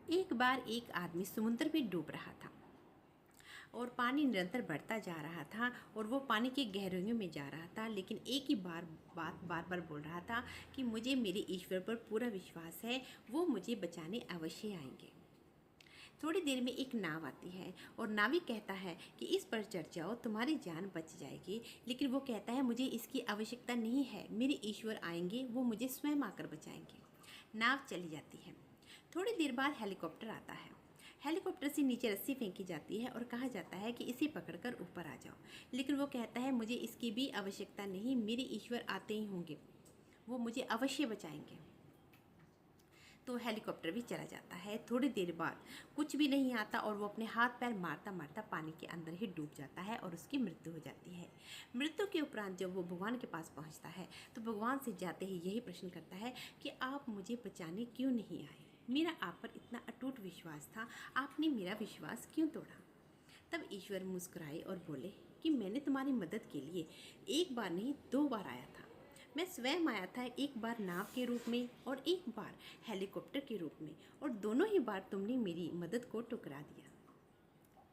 एक बार एक आदमी समुद्र में डूब रहा था और पानी निरंतर बढ़ता जा रहा था और वो पानी की गहराइयों में जा रहा था, लेकिन एक ही बात बार बार बोल रहा था कि मुझे मेरे ईश्वर पर पूरा विश्वास है, वो मुझे बचाने अवश्य आएंगे। थोड़ी देर में एक नाव आती है और नाविक कहता है कि इस पर चढ़ जाओ, तुम्हारी जान बच जाएगी। लेकिन वो कहता है मुझे इसकी आवश्यकता नहीं है, मेरे ईश्वर आएंगे, वो मुझे स्वयं आकर बचाएंगे। नाव चली जाती है। थोड़ी देर बाद हेलीकॉप्टर आता है। हेलीकॉप्टर से नीचे रस्सी फेंकी जाती है और कहा जाता है कि इसे पकड़कर ऊपर आ जाओ। लेकिन वो कहता है मुझे इसकी भी आवश्यकता नहीं, मेरे ईश्वर आते ही होंगे, वो मुझे अवश्य बचाएंगे। तो हेलीकॉप्टर भी चला जाता है। थोड़ी देर बाद कुछ भी नहीं आता और वो अपने हाथ पैर मारता मारता पानी के अंदर ही डूब जाता है और उसकी मृत्यु हो जाती है। मृत्यु के उपरांत जब वो भगवान के पास पहुंचता है तो भगवान से जाते ही यही प्रश्न करता है कि आप मुझे बचाने क्यों नहीं आए? मेरा आप पर इतना अटूट विश्वास था, आपने मेरा विश्वास क्यों तोड़ा? तब ईश्वर मुस्कुराए और बोले कि मैंने तुम्हारी मदद के लिए एक बार नहीं 2 बार आया था। मैं स्वयं आया था, एक बार नाव के रूप में और एक बार हेलीकॉप्टर के रूप में, और दोनों ही बार तुमने मेरी मदद को ठुकरा दिया।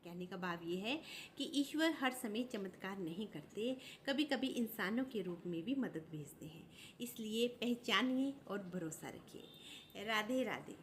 कहने का भाव ये है कि ईश्वर हर समय चमत्कार नहीं करते, कभी कभी इंसानों के रूप में भी मदद भेजते हैं। इसलिए पहचानिए और भरोसा रखिए। राधे राधे।